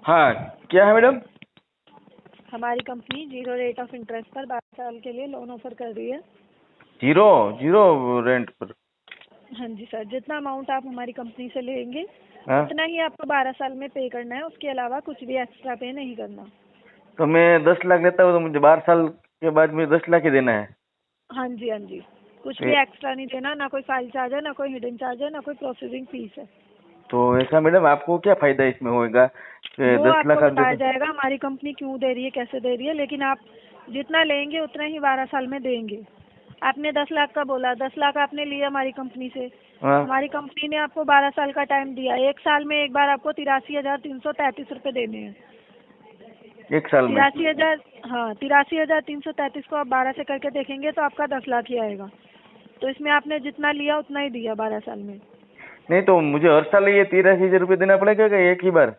हाँ, क्या है मैडम? हमारी कंपनी 0 रेट ऑफ इंटरेस्ट पर 12 साल के लिए लोन ऑफर कर रही है। जीरो जीरो रेंट पर? हाँ जी सर, जितना अमाउंट आप हमारी कंपनी से लेंगे हाँ, उतना ही आपको 12 साल में पे करना है, उसके अलावा कुछ भी एक्स्ट्रा पे नहीं करना। तो मैं 10 लाख लेता हूँ तो मुझे 12 साल के बाद मुझे 10 लाख ही देना है? हाँ जी हाँ जी, कुछ तो भी एक्स्ट्रा नहीं देना, ना कोई फाइल चार्ज है, ना कोई हिडन चार्ज है, ना कोई प्रोसेसिंग फीस है। तो ऐसा मैडम आपको क्या फायदा इसमें होएगा कि वो 10 आपको लाख आप बताया देखो? जाएगा हमारी कंपनी क्यों दे रही है, कैसे दे रही है, लेकिन आप जितना लेंगे उतना ही 12 साल में देंगे। आपने 10 लाख का बोला, 10 लाख आपने लिया हमारी कंपनी से, हाँ, हमारी कंपनी ने आपको 12 साल का टाइम दिया। एक साल में एक बार आपको 83,333 रुपये देने हैं। 1 साल में? 83,000, हाँ 83,333 को आप 12 से करके देखेंगे तो आपका 10 लाख ही आएगा। तो इसमें आपने जितना लिया उतना ही दिया 12 साल में। नहीं तो मुझे हर साल ये 83,000 रुपये देना पड़ेगा क्या एक ही बार?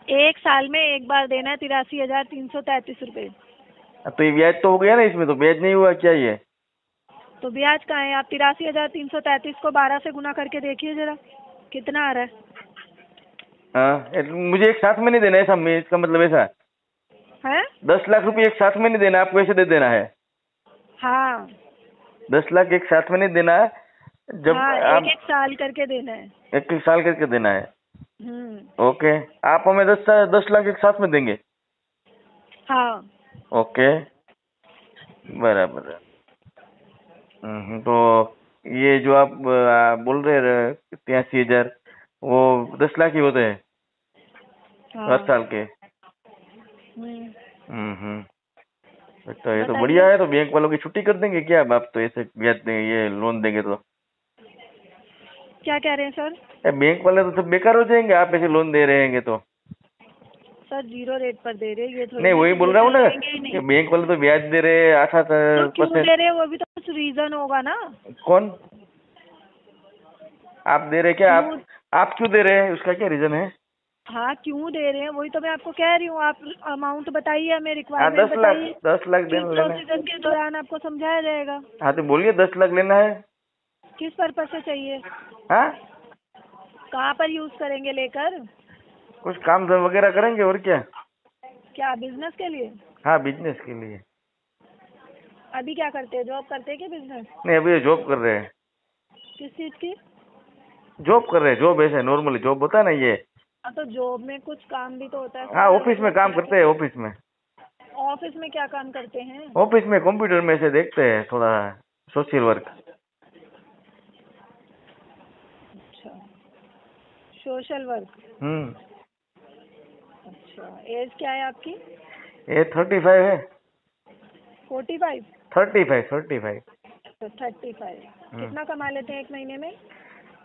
एक साल में एक बार देना है 83,333 रुपये। तो ये ब्याज तो हो गया ना, इसमें तो ब्याज नहीं हुआ क्या ये? तो ब्याज कहाँ है? आप 83,333 को 12 से गुना करके देखिए जरा कितना आ रहा है। हाँ, मुझे एक साथ में नहीं देना है ऐसा, इसका मतलब ऐसा? है? 10 लाख रुपए एक साथ में नहीं देना, आपको ऐसे दे देना है? हाँ 10 लाख एक साथ में नहीं देना है, जब हाँ, एक आप एक साल करके देना है। एक एक साल करके देना है? हम्म। ओके। आप हमें 10 लाख एक साथ में देंगे? हाँ ओके, बराबर है। तो ये जो आप बोल रहे 83,000, वो 10 लाख ही होते हैं हर हाँ। साल के? हम्म। तो ये तो बढ़िया बताइए है। तो बैंक वालों की छुट्टी कर देंगे क्या अब आप? तो ऐसे ब्याज देंगे, ये लोन देंगे तो? क्या कह रहे हैं सर? बैंक वाले तो सब बेकार हो जाएंगे, आप ऐसे लोन दे रहे हैं तो? सर 0 रेट पर दे रहे हैं, ये थोड़ी नहीं, ना वही कि बोल रहा देकर हूँ ना लेंगे ही कि नहीं। बैंक वाले तो ब्याज दे रहे हैं 8 तो क्यों दे 8%। रहे हैं, वो भी तो कुछ रीजन होगा ना। कौन? आप दे रहे क्या? क्यों? आप क्यों दे रहे हैं, उसका क्या रीजन है? हाँ क्यों दे रहे हैं वही तो मैं आपको कह रही हूँ। आप अमाउंट बताइए, हमें हाँ, रिक्वायरमेंट 10 लाख, बताइए। 10 लाख फिर लेना है। प्रोसीजर के दौरान आपको समझाया जाएगा। हाँ तो बोलिए, 10 लाख लेना है। किस पर्पज से चाहिए? हाँ, कहाँ पर यूज करेंगे लेकर? कुछ काम धाम वगैरह करेंगे और क्या? क्या बिजनेस के लिए? हाँ, बिजनेस के लिए। अभी क्या करते हैं, जॉब करते हैं कि बिजनेस? नहीं, अभी जॉब कर रहे हैं। किस चीज की? जॉब कर रहे हैं, जॉब ऐसे नॉर्मली जॉब होता है ना ये। हाँ तो जॉब में कुछ काम भी तो होता है हाँ, सर, ऑफिस में मतलब काम क्या करते हैं, क्या? ऑफिस में। ऑफिस में क्या काम करते हैं? ऑफिस में कंप्यूटर में से देखते हैं थोड़ा सोशल वर्क। अच्छा, सोशल वर्क। हम्म। अच्छा, एज क्या है आपकी? ये 35 है। 45? 35। तो 35। हम्म। कितना कमा लेते हैं एक महीने में?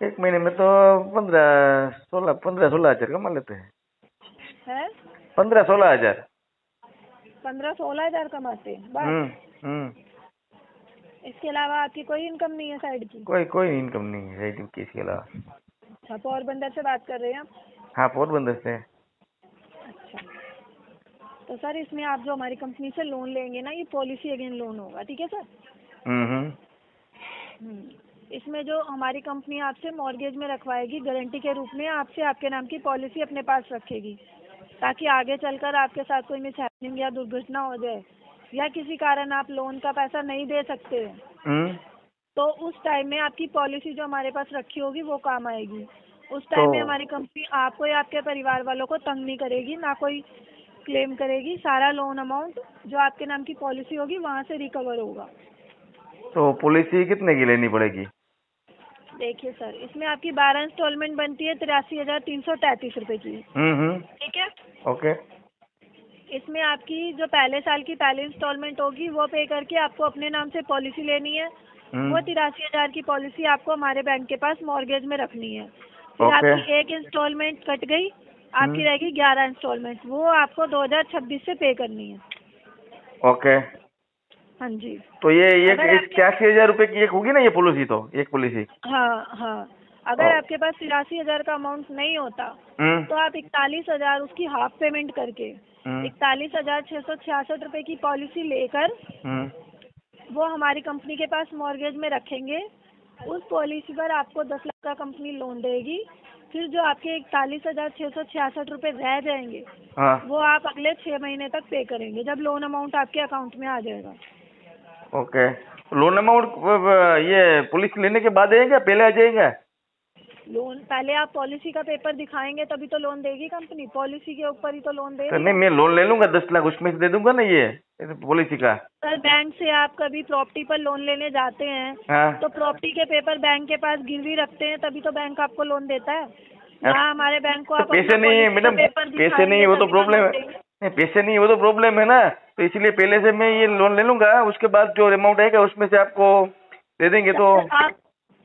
एक महीने में तो 15-16 हजार कमा लेते हैं। है? 15-16 हजार। 15-16 हजार कमाते हैं बस? हम्म। हम्म। इसके अलावा आपकी कोई इनकम नहीं है साइड की? कोई कोई इनकम नहीं है रेडियो के इसके अलावा। अच्छा, पोरबंदर से बात कर रहे हैं आप? हाँ, पोरबंदर से। अच्छा, तो सर इसमें आप जो हमारी कंपनी से लोन लेंगे ना, ये पॉलिसी अगेन लोन होगा, ठीक है सर? हम्म। इसमें जो हमारी कंपनी आपसे मॉर्गेज में रखवाएगी, गारंटी के रूप में आपसे आपके नाम की पॉलिसी अपने पास रखेगी, ताकि आगे चलकर आपके साथ कोई मिसहैपनिंग या दुर्घटना हो जाए, या किसी कारण आप लोन का पैसा नहीं दे सकते हैं, हम्म। तो उस टाइम में आपकी पॉलिसी जो हमारे पास रखी होगी वो काम आएगी। उस तो टाइम में हमारी कंपनी आपको या आपके परिवार वालों को तंग नहीं करेगी, ना कोई क्लेम करेगी। सारा लोन अमाउंट जो आपके नाम की पॉलिसी होगी वहाँ से रिकवर होगा। तो पॉलिसी कितने की लेनी पड़ेगी? देखिए सर, इसमें आपकी 12 इंस्टॉलमेंट बनती है 83,333 रुपये की, हम्म। ठीक है? ओके। इसमें आपकी जो पहले साल की पहली इंस्टॉलमेंट होगी वो पे करके आपको अपने नाम से पॉलिसी लेनी है। वो हम्म। 83,000 की पॉलिसी आपको हमारे बैंक के पास मॉर्गेज में रखनी है। फिर ओके। आपकी एक इंस्टॉलमेंट कट गई, आपकी हम्म। रहेगी 11 इंस्टॉलमेंट, वो आपको 2026 से पे करनी है। ओके। हाँ जी। तो ये एक अगर आपके 83,000 रुपए की एक होगी ना ये पॉलिसी? तो एक पॉलिसी। हाँ हाँ, अगर आपके पास 83,000 का अमाउंट नहीं होता हम्म। तो आप 41,000 उसकी हाफ पेमेंट करके हम्म। 41,666 रुपये की पॉलिसी लेकर हम्म। वो हमारी कंपनी के पास मॉर्गेज में रखेंगे। उस पॉलिसी पर आपको 10 लाख का कंपनी लोन देगी। फिर जो आपके 41,666 रुपए रह जाएंगे हाँ वो आप अगले 6 महीने तक पे करेंगे जब लोन अमाउंट आपके अकाउंट में आ जाएगा। ओके। लोन अमाउंट ये पुलिस लेने के बाद आएगा पहले आ जाएगा? लोन पहले आप पॉलिसी का पेपर दिखाएंगे तभी तो लोन देगी कंपनी, पॉलिसी के ऊपर ही तो लोन तो देगी। नहीं मैं लोन ले लूंगा 10 लाख उसमें से दे दूंगा ना ये पॉलिसी का। सर बैंक से आप कभी प्रॉपर्टी पर लोन लेने जाते हैं हाँ तो प्रॉपर्टी के पेपर बैंक के पास गिरवी रखते हैं तभी तो बैंक आपको लोन देता है। यहाँ हमारे बैंक को तो आप पैसे नहीं है मैडम, पैसे नहीं है वो तो प्रॉब्लम है। नहीं पैसे नहीं है वो तो प्रॉब्लम है ना, तो इसलिए पहले से मैं ये लोन ले लूंगा, उसके बाद जो अमाउंट आएगा उसमें से आपको दे देंगे। तो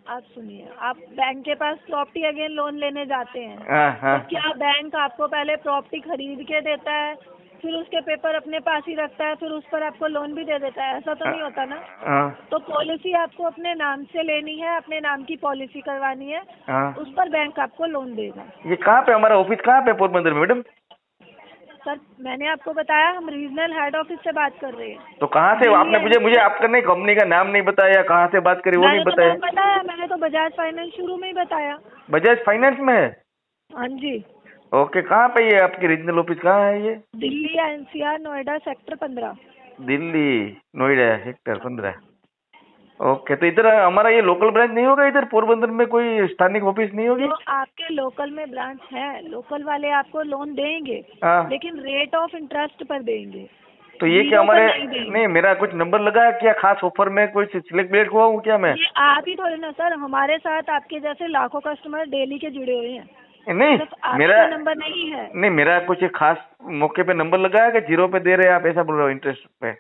आप सुनिए, आप बैंक के पास प्रॉपर्टी अगेन लोन लेने जाते हैं हाँ हाँ तो क्या बैंक आपको पहले प्रॉपर्टी खरीद के देता है फिर उसके पेपर अपने पास ही रखता है फिर उस पर आपको लोन भी दे देता है? ऐसा तो नहीं होता ना। हाँ तो पॉलिसी आपको अपने नाम से लेनी है, अपने नाम की पॉलिसी करवानी है, हाँ। उस पर बैंक आपको लोन देगा। ये कहाँ पे हमारा ऑफिस कहाँ पे पोरबंदर में मैडम? सर मैंने आपको बताया हम रीजनल हेड ऑफिस से बात कर रहे हैं। तो कहाँ से आपने मुझे आपका नहीं कंपनी का नाम नहीं बताया, कहाँ से बात करी वो नहीं बताया? मैंने तो बजाज फाइनेंस शुरू में ही बताया। बजाज फाइनेंस में है? हाँ जी। ओके, कहाँ पे ये आपकी रीजनल ऑफिस कहाँ है ये? Delhi NCR Noida sector 15। Delhi Noida sector 15। Okay, तो इधर हमारा ये लोकल ब्रांच नहीं होगा? इधर पोरबंदर में कोई स्थानिक ऑफिस नहीं होगी? तो आपके लोकल में ब्रांच है, लोकल वाले आपको लोन देंगे हाँ। लेकिन रेट ऑफ इंटरेस्ट पर देंगे। तो ये क्या हमारे नहीं मेरा कुछ नंबर लगा है क्या? खास ऑफर में कोई सिलेक्ट हुआ हूँ क्या मैं? ये आप ही थोड़े ना सर, हमारे साथ आपके जैसे लाखों कस्टमर डेली के जुड़े हुए हैं। नहीं मेरा नंबर नहीं है। नहीं मेरा कुछ खास मौके पे नंबर लगा है कि 0 पे दे रहे हैं आप, ऐसा बोल रहे हो इंटरेस्ट पे?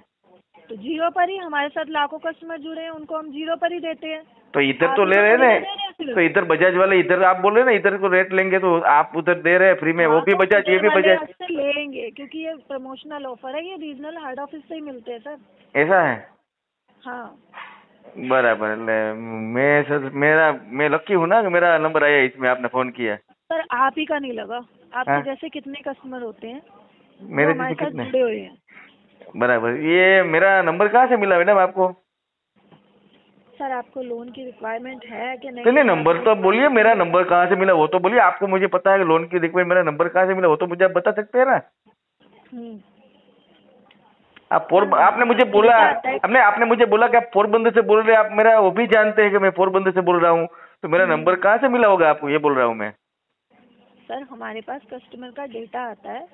तो 0 पर ही हमारे साथ लाखों कस्टमर जुड़े हैं, उनको हम 0 पर ही देते हैं। तो इधर तो ले रहे हैं ना, तो इधर बजाज वाले इधर आप बोल रहे हैं ना इधर को रेट लेंगे तो आप उधर दे रहे हैं फ्री में, वो भी बजाज ये भी बजाज लेंगे क्योंकि ये प्रमोशनल ऑफर है, ये रीजनल हेड ऑफिस से ही मिलते हैं सर। ऐसा है? हाँ बराबर। मैं सर मैं लकी हूँ ना कि मेरा नंबर आया इसमें, आपने फोन किया। सर आप ही का नहीं लगा, आपके हाँ? जैसे कितने कस्टमर होते हैं मेरे जैसे कितने जुड़े हुए हैं। बराबर। ये मेरा नंबर कहाँ से मिला मैडम आपको? सर आपको लोन की रिक्वायरमेंट है कि नहीं? नहीं नंबर तो बोलिए, मेरा नंबर कहाँ से मिला वो तो बोलिए। आपको मुझे पता है कि लोन की रिक्वायरमेंट, मेरा नंबर कहाँ से मिला वो तो मुझे आप बता सकते हैं ना। आपने मुझे बोला, आपने मुझे बोला कि आप पोरबंदर से बोल रहे हैं, आप मेरा वो भी जानते हैं कि मैं पोरबंदर से बोल रहा हूँ, तो मेरा नंबर कहाँ से मिला होगा आपको, ये बोल रहा हूँ मैं। सर हमारे पास कस्टमर का डेटा आता है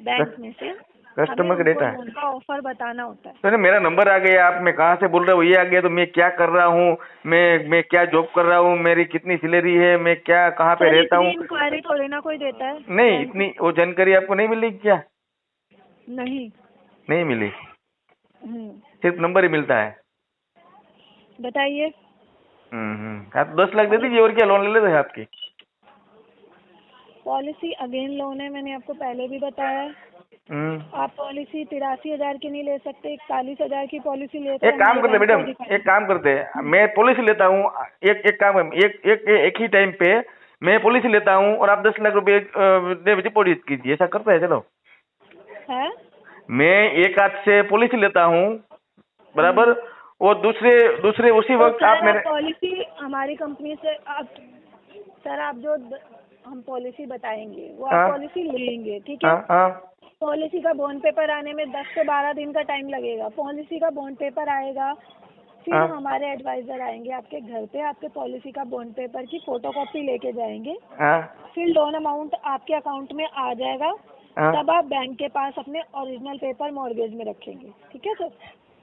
बैंक में से, कस्टमर का डेटा है, उनका ऑफर बताना होता है। तो मेरा नंबर आ गया, आप मैं कहाँ से बोल रहा हूँ ये आ गया, तो मैं क्या कर रहा हूँ, मैं क्या जॉब कर रहा हूँ, मेरी कितनी सैलरी है, मैं क्या कहाँ पे रहता हूँ। इंक्वायरी थोड़ी ना कोई देता है। नहीं इतनी वो जानकारी आपको नहीं मिली क्या? नहीं मिली, सिर्फ नंबर ही मिलता है। बताइए। आप 10 लाख दे दीजिए और क्या लोन ले लेते हैं आपकी? पॉलिसी अगेन लोन है, मैंने आपको पहले भी बताया है। आप पॉलिसी 83,000 की नहीं ले सकते, 41,000 की पॉलिसी लेते। एक काम करते मैडम, एक काम करते मैं पॉलिसी लेता हूँ, एक काम एक ही टाइम पे मैं पॉलिसी लेता हूँ और आप 10 लाख रुपए डिपॉजिट कीजिए, ऐसा करते हैं? चलो है, मैं एक हाथ से पॉलिसी लेता हूँ बराबर, और दूसरे उसी वक्त आप मेरे पॉलिसी हमारी कंपनी से आप सर आप जो हम पॉलिसी बताएंगे वो आप पॉलिसी लेंगे, ठीक है? पॉलिसी का बॉन्ड पेपर आने में 10 से 12 दिन का टाइम लगेगा। पॉलिसी का बॉन्ड पेपर आएगा, फिर हमारे एडवाइजर आएंगे आपके घर पे, आपके पॉलिसी का बॉन्ड पेपर की फोटोकॉपी लेके जाएंगे। फिर लोन अमाउंट आपके अकाउंट में आ जाएगा, तब आप बैंक के पास अपने ओरिजिनल पेपर मॉर्गेज में रखेंगे, ठीक है सर?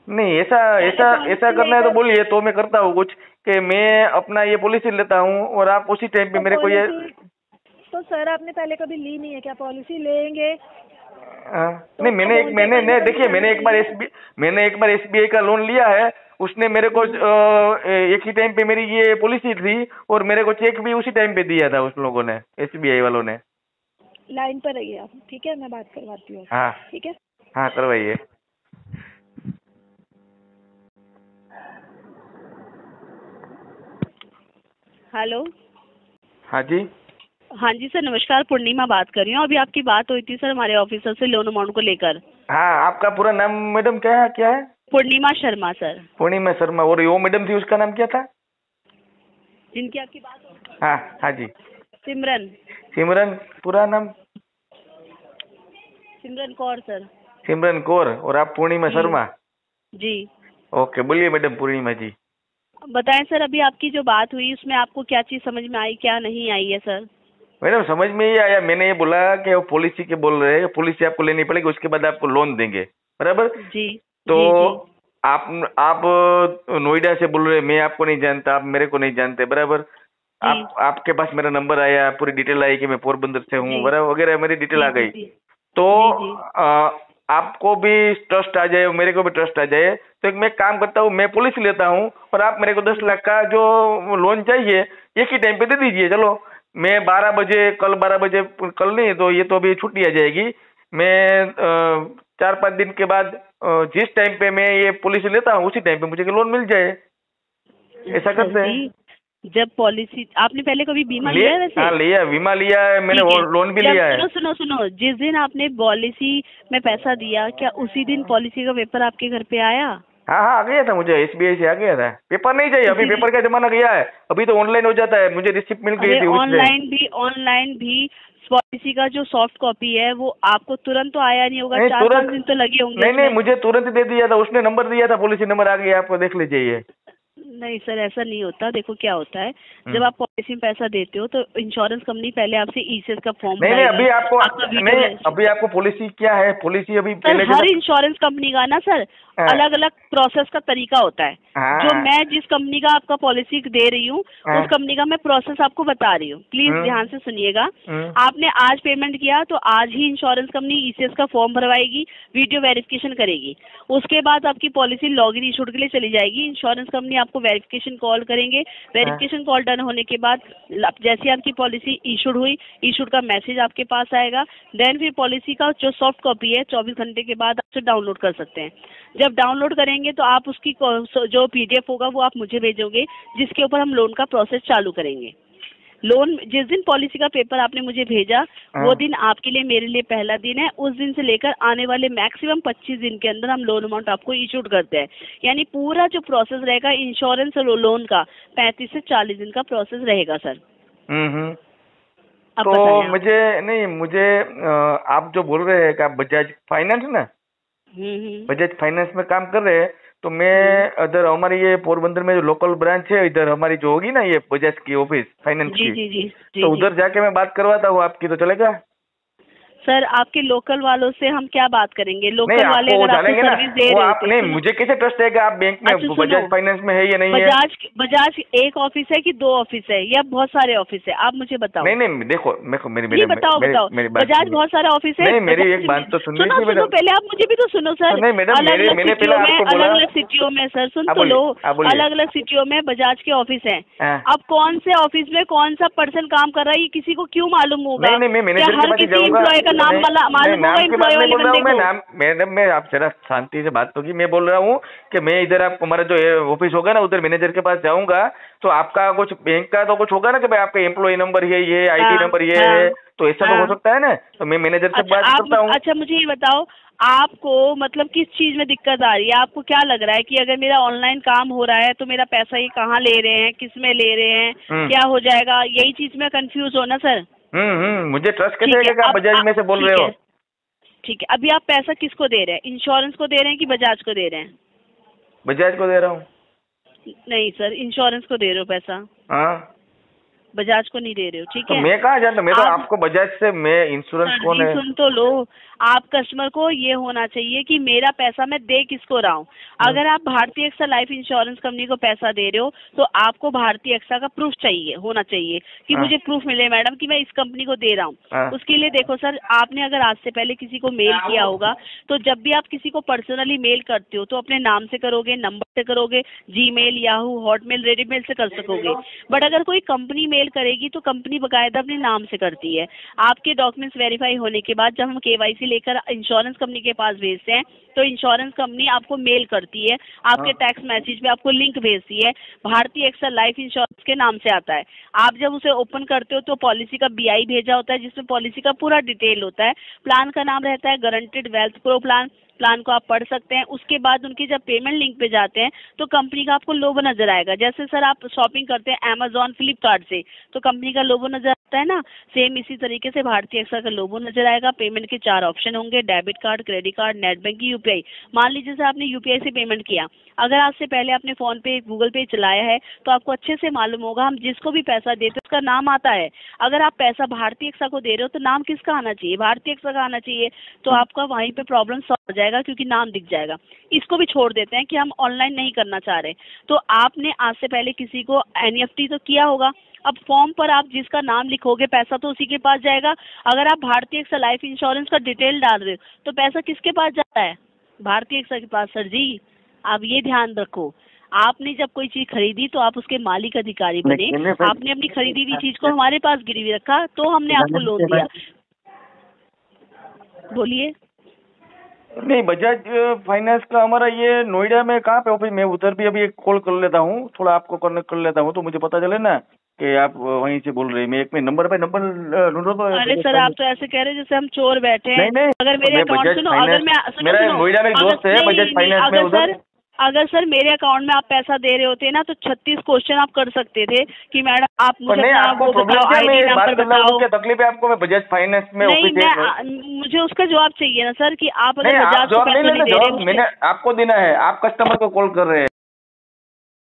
नहीं ऐसा करना है तो बोलिए, तो मैं करता हूँ कुछ कि मैं अपना ये पॉलिसी लेता हूँ और आप उसी टाइम पे मेरे को ये। तो सर आपने पहले कभी ली नहीं है क्या? पॉलिसी लेंगे? नहीं मैंने देखिए मैंने एक बार SBI का लोन लिया है, उसने मेरे को एक ही टाइम पे मेरी ये पॉलिसी थी और मेरे को चेक भी उसी टाइम पे दिया था उस लोगों ने, SBI वालों ने। लाइन पर रहिए आप, ठीक है? मैं बात करवाती हूँ। हाँ ठीक है, हाँ करवाइए। हेलो। हाँ जी। हाँ जी सर नमस्कार, पूर्णिमा बात कर रही हूँ। अभी आपकी बात हुई थी सर हमारे ऑफिसर से लोन अमाउंट को लेकर। हाँ आपका पूरा नाम मैडम क्या है? पूर्णिमा शर्मा सर। पूर्णिमा शर्मा। और वो मैडम थी उसका नाम क्या था जिनकी आपकी बात हो? हाँ जी। सिमरन। सिमरन पूरा नाम? सिमरन कौर सर। सिमरन कौर। और आप पूर्णिमा शर्मा? जी। ओके, बोलिए मैडम पूर्णिमा जी। बताएं सर, अभी आपकी जो बात हुई उसमें आपको क्या चीज समझ में आई, क्या नहीं आई है सर? मैडम समझ में ही आया, मैंने ये बोला कि वो पॉलिसी के बोल रहे हैं, पॉलिसी आपको लेनी पड़ेगी, उसके बाद आपको लोन देंगे, बराबर? जी। तो जी। आप नोएडा से बोल रहे हैं, मैं आपको नहीं जानता, आप मेरे को नहीं जानते, बराबर? आपके पास मेरा नंबर आया, पूरी डिटेल आई कि मैं पोरबंदर से हूँ, बराबर, वगैरह मेरी डिटेल आ गई। तो आपको भी ट्रस्ट आ जाए, मेरे को भी ट्रस्ट आ जाए, तो मैं काम करता हूँ, मैं पॉलिसी लेता हूँ और आप मेरे को 10 लाख का जो लोन चाहिए एक ही टाइम पे दे दीजिए। चलो मैं 12 बजे, कल 12 बजे, कल नहीं तो ये तो अभी छुट्टी आ जाएगी, मैं 4-5 दिन के बाद जिस टाइम पे मैं ये पॉलिसी लेता हूँ उसी टाइम पे मुझे लोन मिल जाए, ऐसा करते हैं। जब पॉलिसी आपने पहले कभी बीमा लिया है वैसे? हाँ लिया, बीमा लिया है मैंने, लोन भी लिया है। सुनो, जिस दिन आपने पॉलिसी में पैसा दिया, क्या उसी दिन पॉलिसी का पेपर आपके घर पे आया? हाँ आ गया था, मुझे SBI से आ गया था। पेपर नहीं चाहिए अभी, पेपर का जमाना गया है, अभी तो ऑनलाइन हो जाता है, मुझे रिसिप्ट मिल गई थी। ऑनलाइन भी पॉलिसी का जो सॉफ्ट कॉपी है वो आपको तुरंत तो आया नहीं होगा, 4-5 दिन तो लगे होंगे। नहीं, मुझे तुरंत दे दिया था, उसने नंबर दिया था, पॉलिसी नंबर आ गया, आपको देख लीजिए। नहीं सर, ऐसा नहीं होता। देखो क्या होता है, जब आप पॉलिसी में पैसा देते हो तो इंश्योरेंस कंपनी पहले आपसे ECS का फॉर्म नहीं अभी आपको पॉलिसी क्या है, पॉलिसी अभी पहले हर इंश्योरेंस कंपनी का ना सर अलग अलग प्रोसेस का तरीका होता है। जो मैं जिस कंपनी का आपका पॉलिसी दे रही हूँ उस कंपनी का मैं प्रोसेस आपको बता रही हूँ, प्लीज ध्यान से सुनिएगा। आपने आज पेमेंट किया तो आज ही इंश्योरेंस कंपनी ECS का फॉर्म भरवाएगी, वीडियो वेरिफिकेशन करेगी, उसके बाद आपकी पॉलिसी लॉगिन इशूड के लिए चली जाएगी। इंश्योरेंस कंपनी आपको वेरिफिकेशन कॉल करेंगे, वेरिफिकेशन कॉल डन होने के बाद जैसे आपकी पॉलिसी इशूड हुई, इशूड का मैसेज आपके पास आएगा, देन फिर पॉलिसी का जो सॉफ्ट कॉपी है 24 घंटे के बाद आप डाउनलोड कर सकते हैं। जब डाउनलोड करेंगे तो आप उसकी जो PDF होगा वो आप मुझे भेजोगे, जिसके ऊपर हम लोन का प्रोसेस चालू करेंगे। लोन जिस दिन पॉलिसी का पेपर आपने मुझे भेजा वो दिन आपके लिए मेरे लिए पहला दिन है। उस दिन से लेकर आने वाले मैक्सिमम 25 दिन के अंदर हम लोन अमाउंट आपको इशूड करते हैं। यानी पूरा जो प्रोसेस रहेगा इंश्योरेंस और लोन का 35 से 40 दिन का प्रोसेस रहेगा सर। तो मुझे आप जो बोल रहे हैं कि आप बजाज फाइनेंस ना, बजाज फाइनेंस में काम कर रहे हैं, तो मैं इधर हमारी ये पोरबंदर में जो लोकल ब्रांच है, इधर हमारी जो होगी ना ये बजाज की ऑफिस फाइनेंस की, तो उधर जाके मैं बात करवाता हूँ आपकी, तो चलेगा? सर आपके लोकल वालों से हम क्या बात करेंगे? लोकल वाले अगर आपको सर्विस दे रहे हैं, नहीं मुझे कैसे ट्रस्ट है कि आप बैंक में बजाज फाइनेंस में है या नहीं है? बजाज एक ऑफिस है कि 2 ऑफिस है या बहुत सारे ऑफिस है, आप मुझे बताओ। नहीं देखो मेरी बताओ बजाज बहुत सारे ऑफिस है। मेरी एक बात तो सुनिए, सुनो पहले आप मुझे भी तो सुनो सर। अलग अलग सिटियों में सर सुन तो लो, अलग अलग सिटियों में बजाज के ऑफिस है। अब कौन से ऑफिस में कौन सा पर्सन काम कर रहा है ये किसी को क्यों मालूम होगा? हर किसी एम्प्लॉय का नाम मालूम होगा एम्प्लॉय वाले बंदे को? मैडम मैं आप जरा शांति से बात होगी, मैं बोल रहा हूँ कि मैं इधर आप हमारा जो ऑफिस होगा ना उधर मैनेजर के पास जाऊंगा, तो आपका कुछ बैंक का तो कुछ होगा ना कि भाई आपका एम्प्लॉय नंबर ये IT नंबर ये है, तो ऐसा तो हो सकता है ना, तो मैं मैनेजर से बात करता हूँ। अच्छा मुझे ये बताओ आपको मतलब किस चीज में दिक्कत आ रही है? आपको क्या लग रहा है कि अगर मेरा ऑनलाइन काम हो रहा है तो मेरा पैसा ये कहाँ ले रहे हैं, किस में ले रहे हैं, क्या हो जाएगा, यही चीज में कंफ्यूज हो ना सर? मुझे ट्रस्ट कैसे है कि आप बजाज में से बोल रहे हो? ठीक है, अभी आप पैसा किसको दे रहे हैं? इंश्योरेंस को दे रहे हैं कि बजाज को दे रहे हैं? बजाज को दे रहा हूँ। नहीं सर, इंश्योरेंस को दे रहे हो पैसा। हाँ बजाज को नहीं दे रहे हो, ठीक है? मैं कहाँ जानता, मैं तो आपको बजाज से, मैं इंश्योरेंस कौन है? सुन तो लो, आप कस्टमर को ये होना चाहिए कि मेरा पैसा मैं दे किसको रहा हूँ। अगर आप भारतीय एक्सा लाइफ इंश्योरेंस कंपनी को पैसा दे रहे हो तो आपको भारतीय एक्सा का प्रूफ चाहिए, होना चाहिए कि मुझे प्रूफ मिले मैडम कि मैं इस कंपनी को दे रहा हूँ। उसके लिए देखो सर, आपने अगर आज से पहले किसी को मेल किया होगा तो जब भी आप किसी को पर्सनली मेल करते हो तो अपने नाम से करोगे, नंबर से करोगे, Gmail, याहू, हॉटमेल, रेडीमेल से कर सकोगे। बट अगर कोई कंपनी मेल करेगी तो कंपनी बकायदा अपने नाम से करती है। आपके डॉक्यूमेंट्स वेरीफाई होने के बाद जब हम KYC लेकर इंश्योरेंस कंपनी के पास भेजते हैं तो इंश्योरेंस कंपनी आपको मेल करती है, आपके टैक्स मैसेज पे आपको लिंक भेजती है, भारतीय एक्सा लाइफ इंश्योरेंस के नाम से आता है। आप जब उसे ओपन करते हो तो पॉलिसी का BI भेजा होता है जिसमें पॉलिसी का पूरा डिटेल होता है। प्लान का नाम रहता है guaranteed wealth pro plan. Plan को आप पढ़ सकते हैं। उसके बाद उनकी जब पेमेंट लिंक पे जाते हैं तो कंपनी का आपको लोगो नजर आएगा। जैसे सर आप शॉपिंग करते हैं Amazon, फ्लिपकार्ट से तो कंपनी का लोगो नजर आता आता है ना, सेम इसी तरीके से भारतीय एक्सा का लोगो नजर आएगा। पेमेंट के 4 ऑप्शन होंगे, debit card, credit card, net banking, UPI. मान लीजिए से आपने यूपीआई से पेमेंट किया, अगर आज से पहले आपने फोन पे, गूगल पे चलाया है तो आपको अच्छे से मालूम होगा हम जिसको भी पैसा देते उसका नाम आता है। अगर आप पैसा भारतीय एक्सा को दे रहे हो तो नाम किसका आना चाहिए? भारतीय एक्सा का आना चाहिए। तो आपका वहीं पे प्रॉब्लम सॉल्व हो जाएगा क्योंकि नाम दिख जाएगा। इसको भी छोड़ देते हैं कि हम ऑनलाइन नहीं करना चाह रहे, तो आपने आज से पहले किसी को एनईएफटी तो किया होगा। अब फॉर्म पर आप जिसका नाम लिखोगे पैसा तो उसी के पास जाएगा। अगर आप भारतीय एक्सा लाइफ इंश्योरेंस का डिटेल डाल रहे हो तो पैसा किसके पास जाता है? भारतीय एक्सा के पास। सर जी आप ये ध्यान रखो, आपने जब कोई चीज खरीदी तो आप उसके मालिक अधिकारी बने। आपने अपनी खरीदी हुई चीज को हमारे पास गिरवी रखा तो हमने आपको लोन दिया। बोलिए। नहीं, बजाज फाइनेंस का हमारा ये नोएडा में कहाँ पे ऑफिस? मैं उधर भी अभी एक कॉल कर लेता हूँ, थोड़ा आपको कनेक्ट कर लेता हूँ तो मुझे पता चले ना कि आप वहीं से बोल रहे हैं। मैं एक मिनट नंबर ढूंढ रहा हूँ। अरे सर आप तो ऐसे कह रहे हैं जैसे हम चोर बैठे हैं। नहीं, अगर मेरे अकाउंट सुनो, अगर मैं मेरा नोएडा में एक दोस्त है बजाज फाइनेंस में उधर। अगर सर मेरे अकाउंट में आप पैसा दे रहे होते ना तो 36 क्वेश्चन आप कर सकते थे कि मैडम आप मुझे आपको आईडी नंबर बताओ। क्या तकलीफ है आपको? मैं बजाज फाइनेंस में नहीं, मुझे उसका जवाब चाहिए ना सर कि आप अगर जवाब नहीं दे रहे, मैंने आपको देना है, आप कस्टमर को कॉल कर रहे हैं।